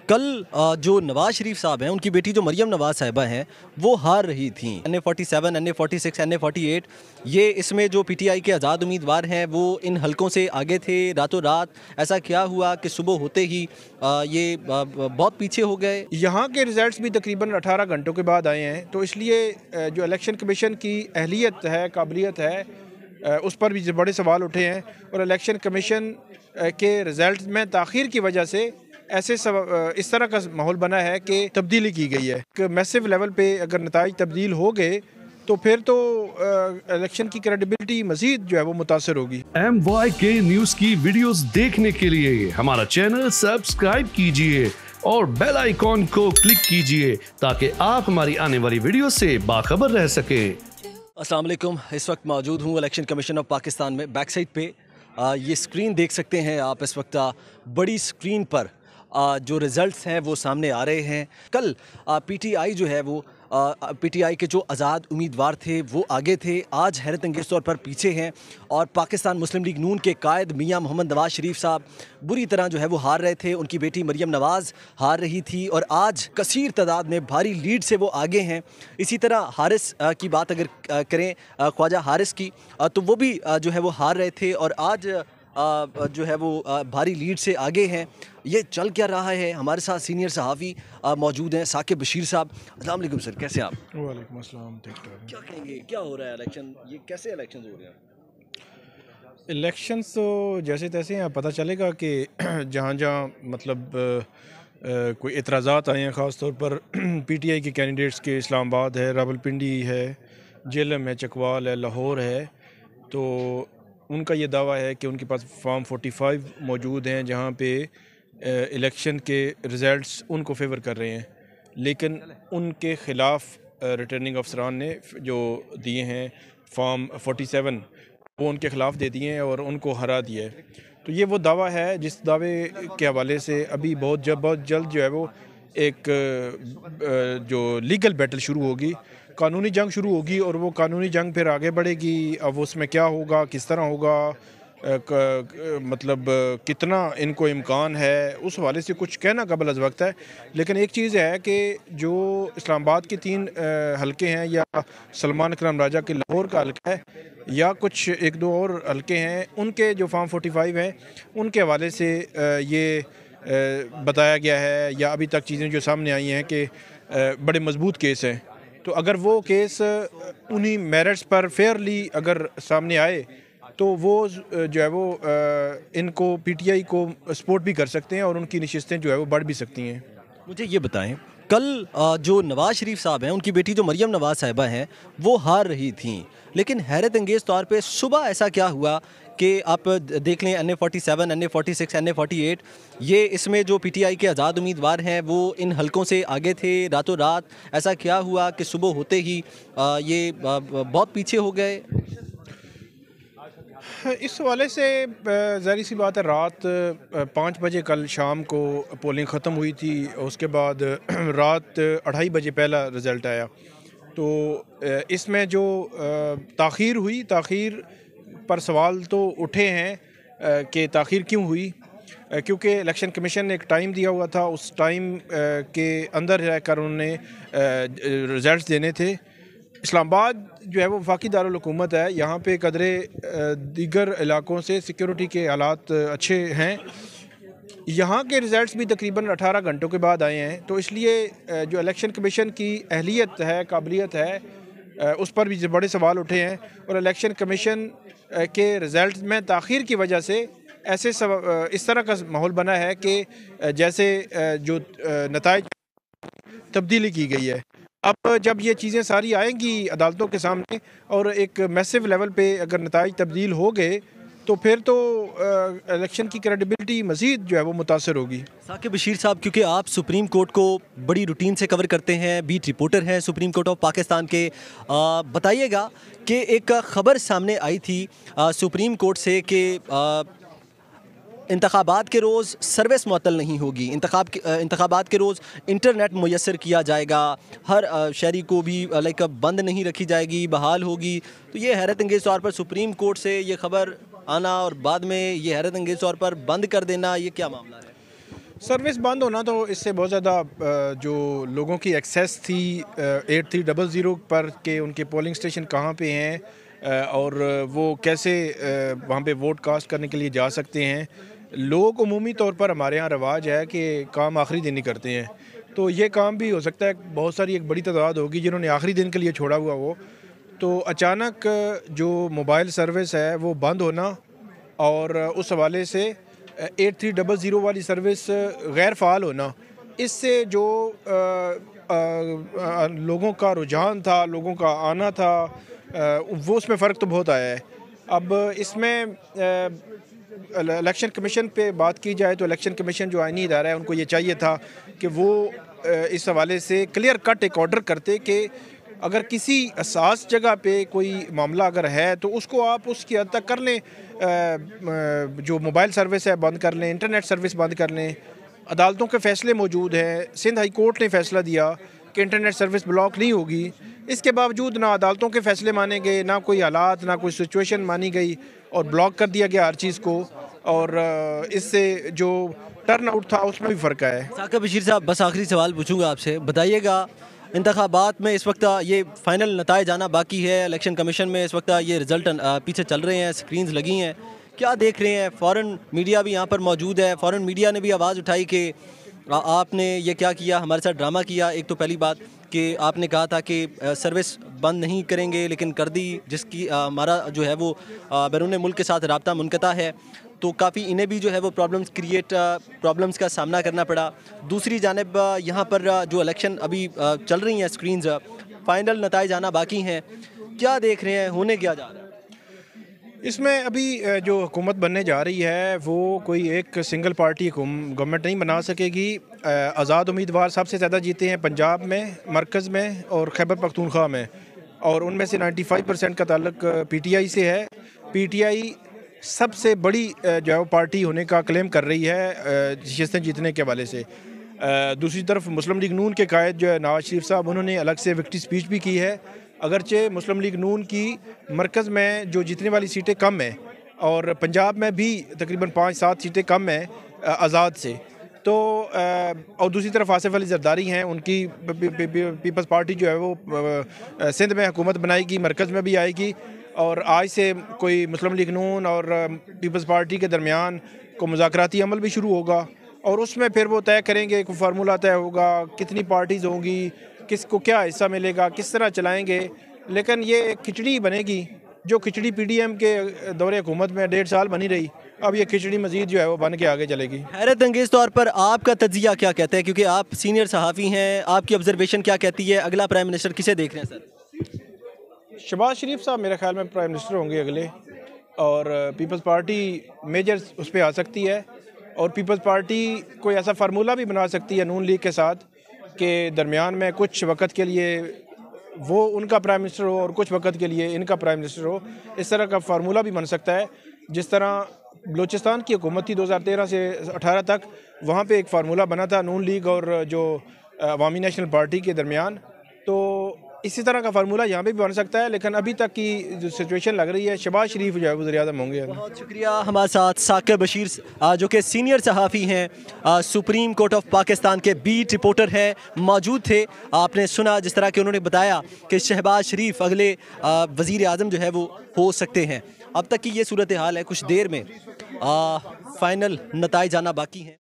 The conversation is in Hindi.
कल जो नवाज शरीफ साहब हैं उनकी बेटी जो मरियम नवाज साहिबा हैं वो हार रही थी। NA47, NA46, NA48 ये इसमें जो PTI के आज़ाद उम्मीदवार हैं वो इन हलकों से आगे थे। रातों रात ऐसा क्या हुआ कि सुबह होते ही ये बहुत पीछे हो गए। यहाँ के रिज़ल्ट्स भी तकरीबन 18 घंटों के बाद आए हैं, तो इसलिए जो इलेक्शन कमीशन की अहलियत है, काबिलियत है, उस पर भी बड़े सवाल उठे हैं। और इलेक्शन कमीशन के रिज़ल्ट में ताख़ीर की वजह से इस तरह का माहौल बना है कि तब्दीली की गई है। कि मैसिव लेवल पे अगर नताइज तब्दील हो गए तो फिर तो इलेक्शन की क्रेडिबिलिटी मज़ीद जो है वो मुतासर होगी। MYK न्यूज़ की वीडियोस देखने के लिए हमारा चैनल सब्सक्राइब कीजिए और बेल आइकॉन को क्लिक कीजिए ताकि आप हमारी आने वाली वीडियो से बाखबर रह सके। अस्सलाम वालेकुम। इस वक्त मौजूद हूँ इलेक्शन कमीशन ऑफ पाकिस्तान में। बैक साइड पे ये स्क्रीन देख सकते हैं आप। इस वक्त बड़ी स्क्रीन पर जो रिज़ल्ट्स हैं वो सामने आ रहे हैं। कल PTI जो है वो PTI के जो आज़ाद उम्मीदवार थे वो आगे थे, आज हैरत अंगेज़ तौर पर पीछे हैं। और पाकिस्तान मुस्लिम लीग नून के कायद मियां मोहम्मद नवाज शरीफ साहब बुरी तरह जो है वो हार रहे थे। उनकी बेटी मरियम नवाज़ हार रही थी और आज कसीर तादाद में भारी लीड से वो आगे हैं। इसी तरह हारिस की बात अगर करें, ख्वाजा हारिस की, तो वो भी जो है वो हार रहे थे और आज जो है वो भारी लीड से आगे हैं। ये चल क्या रहा है? हमारे साथ सीनियर सहाफ़ी मौजूद हैं, साकिब बशीर साहब। अस्सलाम वालेकुम सर, कैसे आप? वालेकुम अस्सलाम। क्या कहेंगे, क्या हो रहा है इलेक्शन, ये कैसे इलेक्शन हो रहे हैं? इलेक्शंस तो जैसे तैसे हैं, पता चलेगा कि जहाँ जहाँ मतलब कोई एतराज़ात आए हैं, ख़ास तौर पर PTI के कैंडिडेट्स के इस्लामाबाद है, रावलपिंडी है, जेलम है, चकवाल है, लाहौर है, तो उनका ये दावा है कि उनके पास फॉर्म 45 मौजूद हैं जहाँ पे इलेक्शन के रिज़ल्ट्स उनको फेवर कर रहे हैं। लेकिन उनके ख़िलाफ़ रिटर्निंग अफसरान ने जो दिए हैं फॉर्म 47 वो उनके ख़िलाफ़ दे दिए हैं और उनको हरा दिया है। तो ये वो दावा है जिस दावे के हवाले से अभी बहुत जल्द जो है वो एक जो लीगल बैटल शुरू होगी, कानूनी जंग शुरू होगी और वो कानूनी जंग फिर आगे बढ़ेगी। अब उसमें क्या होगा, किस तरह होगा, मतलब कितना इनको इम्कान है, उस हवाले से कुछ कहना काबिल अज़ वक्त है। लेकिन एक चीज़ है कि जो इस्लामाबाद के 3 हलके हैं, या सलमान अकरम राजा के लाहौर का हल्का है, या कुछ 1-2 और हलके हैं, उनके जो फॉर्म 45 हैं उनके हवाले से ये बताया गया है, या अभी तक चीज़ें जो सामने आई हैं कि बड़े मजबूत केस हैं। तो अगर वो केस उन्हीं मेरिट्स पर फेयरली अगर सामने आए तो वो जो है वो इनको PTI को सपोर्ट भी कर सकते हैं और उनकी नशिस्तें जो है वो बढ़ भी सकती हैं। मुझे ये बताएं, कल जो नवाज शरीफ साहब हैं उनकी बेटी जो मरियम नवाज साहिबा हैं वो हार रही थी, लेकिन हैरत अंगेज़ तौर पे सुबह ऐसा क्या हुआ कि आप देख लें NA47, NA46, NA48 ये इसमें जो PTI के आज़ाद उम्मीदवार हैं वो इन हलकों से आगे थे। रातों रात ऐसा क्या हुआ कि सुबह होते ही ये बहुत पीछे हो गए? इस हवाले से ज़ाहिर सी बात है, रात 5 बजे कल शाम को पोलिंग ख़त्म हुई थी। उसके बाद रात 2:30 बजे पहला रिज़ल्ट आया। तो इसमें जो ताख़ीर हुई, ताख़ीर पर सवाल तो उठे हैं कि ताख़ीर क्यों हुई, क्योंकि इलेक्शन कमीशन ने एक टाइम दिया हुआ था, उस टाइम के अंदर रहकर उन्होंने रिज़ल्ट देने थे। इस्लामाबाद जो है वो वफाकी दारुल हुकूमत है, यहाँ पे कदरे दीगर इलाकों से सिक्योरिटी के हालात अच्छे हैं। यहाँ के रिज़ल्ट्स भी तकरीबन 18 घंटों के बाद आए हैं, तो इसलिए जो इलेक्शन कमीशन की अहलियत है, काबिलियत है, उस पर भी बड़े सवाल उठे हैं। और इलेक्शन कमीशन के रिज़ल्ट में ताख़ीर की वजह से इस तरह का माहौल बना है कि जैसे जो नताइज तब्दीली की गई है। अब जब ये चीज़ें सारी आएंगी अदालतों के सामने और एक मैसिव लेवल पे अगर नताइज तब्दील हो गए तो फिर तो इलेक्शन की क्रेडिबिलिटी मज़ीद जो है वो मुतासर होगी। साकिब बशीर साहब, क्योंकि आप सुप्रीम कोर्ट को बड़ी रूटीन से कवर करते हैं, बीट रिपोर्टर हैं सुप्रीम कोर्ट ऑफ पाकिस्तान के, बताइएगा कि एक ख़बर सामने आई थी सुप्रीम कोर्ट से कि इंतखाबात के रोज़ सर्विस मुअत्तल नहीं होगी, इंतखाबात के रोज़ इंटरनेट मुयस्सर किया जाएगा, हर शहरी को भी लाइक बंद नहीं रखी जाएगी, बहाल होगी। तो ये हैरत अंगेज़ तौर पर सुप्रीम कोर्ट से ये ख़बर आना और बाद में ये हैरत अंगेज़ तौर पर बंद कर देना, ये क्या मामला है? सर्विस बंद होना तो इससे बहुत ज़्यादा जो लोगों की एक्सेस थी 8300 पर के उनके पोलिंग स्टेशन कहाँ पे हैं और वो कैसे वहाँ पे वोट कास्ट करने के लिए जा सकते हैं। लोग उमूमी तौर पर हमारे यहाँ रवाज है कि काम आखिरी दिन ही करते हैं, तो ये काम भी हो सकता है बहुत सारी एक बड़ी तादाद होगी जिन्होंने आखिरी दिन के लिए छोड़ा हुआ वो। तो अचानक जो मोबाइल सर्विस है वो बंद होना और उस हवाले से 8300 वाली सर्विस गैर फ़ाल होना, इससे जो लोगों का रुझान था, लोगों का आना था, वो उसमें फ़र्क तो बहुत आया है। अब इसमें इलेक्शन कमीशन पे बात की जाए तो इलेक्शन कमीशन जो आईनी इदारा है उनको ये चाहिए था कि वो इस हवाले से क्लियर कट एक ऑर्डर करते कि अगर किसी हसास जगह पे कोई मामला अगर है तो उसको आप उसकी हद तक कर लें, जो मोबाइल सर्विस है बंद कर लें, इंटरनेट सर्विस बंद कर लें। अदालतों के फ़ैसले मौजूद हैं, सिंध हाई कोर्ट ने फ़ैसला दिया कि इंटरनेट सर्विस ब्लॉक नहीं होगी। इसके बावजूद ना अदालतों के फ़ैसले माने गए, ना कोई हालात, ना कोई सिचुएशन मानी गई और ब्लॉक कर दिया गया हर चीज़ को, और इससे जो टर्न आउट था उसमें भी फ़र्क आया है। साकिब बशीर साहब, बस आखिरी सवाल पूछूंगा आपसे, बताइएगा इंतखाबात में इस वक्त ये फ़ाइनल नताइज आना बाकी है, इलेक्शन कमीशन में इस वक्त ये रिज़ल्ट पीछे चल रहे हैं, स्क्रीन्स लगी हैं, क्या देख रहे हैं? फ़ॉरेन मीडिया भी यहाँ पर मौजूद है, फ़ॉरेन मीडिया ने भी आवाज़ उठाई कि आपने ये क्या किया, हमारे साथ ड्रामा किया। एक तो पहली बात कि आपने कहा था कि सर्विस बंद नहीं करेंगे लेकिन कर दी, जिसकी हमारा जो है वो बैरून मुल्क के साथ रब्ता मुनक़ता है, तो काफ़ी इन्हें भी जो है वो प्रॉब्लम्स का सामना करना पड़ा। दूसरी जानिब यहाँ पर जो इलेक्शन अभी चल रही हैं स्क्रीन्स, फ़ाइनल नताइज आना बाकी हैं, क्या देख रहे हैं, होने क्या जा रहा है? इसमें अभी जो हुकूमत बनने जा रही है वो कोई एक सिंगल पार्टी गवर्नमेंट नहीं बना सकेगी। आज़ाद उम्मीदवार सबसे ज़्यादा जीते हैं पंजाब में, मरकज़ में और खैबर पख्तूनख्वा में, और उनमें से 95% का ताल्लुक PTI से है। PTI सबसे बड़ी जो है वो पार्टी होने का क्लेम कर रही है नशिस्तें जीतने के हवाले से। दूसरी तरफ मुस्लिम लीग नून के कायद जो है नवाज शरीफ साहब, उन्होंने अलग से विक्ट्री स्पीच भी की है। अगरचे मुस्लिम लीग नून की मरकज़ में जो जीतने वाली सीटें कम हैं और पंजाब में भी तकरीबन 5-7 सीटें कम हैं आज़ाद से, तो और दूसरी तरफ आसिफ अली जरदारी हैं, उनकी पीपल्स पार्टी जो है वो सिंध में हुकूमत बनाएगी, मरकज़ में भी आएगी, और आज से कोई मुस्लिम लीग नून और पीपल्स पार्टी के दरमियान को मुज़ाकराती अमल भी शुरू होगा, और उसमें फिर वो तय करेंगे, कोई फार्मूला तय होगा, कितनी पार्टीज़ होंगी, किसको क्या हिस्सा मिलेगा, किस तरह चलाएंगे। लेकिन ये एक खिचड़ी बनेगी, जो खिचड़ी PDM के दौरे हुकूमत में 1.5 साल बनी रही, अब ये खिचड़ी मज़ीद जो है वो बन के आगे चलेगी। हैरत अंगेज़ तौर पर आपका तज्ज़िया क्या कहता है, क्योंकि आप सीनियर सहाफ़ी हैं, आपकी ऑब्जर्वेशन क्या कहती है, अगला प्राइम मिनिस्टर किसे देख रहे हैं सर? शहबाज शरीफ साहब मेरे ख्याल में प्राइम मिनिस्टर होंगे अगले, और पीपल्स पार्टी मेजर उस पर आ सकती है, और पीपल्स पार्टी कोई ऐसा फार्मूला भी बना सकती है नून लीग के साथ के दरमियान में कुछ वक्त के लिए वो उनका प्राइम मिनिस्टर हो और कुछ वक्त के लिए इनका प्राइम मिनिस्टर हो। इस तरह का फार्मूला भी बन सकता है, जिस तरह बलूचिस्तान की हुकूमत थी 2013 से 18 तक, वहाँ पे एक फार्मूला बना था नून लीग और जो अवामी नेशनल पार्टी के दरमियान, तो इसी तरह का फार्मूला यहाँ पे भी बन सकता है। लेकिन अभी तक की जो सिचुएशन लग रही है, शहबाज शरीफ जो है वज़ीर आज़म होंगे। बहुत शुक्रिया। हमारे साथ साकिब बशीर जो कि सीनियर सहाफ़ी हैं, सुप्रीम कोर्ट ऑफ पाकिस्तान के बीट रिपोर्टर हैं, मौजूद थे। आपने सुना जिस तरह कि उन्होंने बताया कि शहबाज शरीफ अगले वज़ीर आज़म जो है वो हो सकते हैं। अब तक की ये सूरत हाल है, कुछ देर में फ़ाइनल नताइज आना बाकी हैं।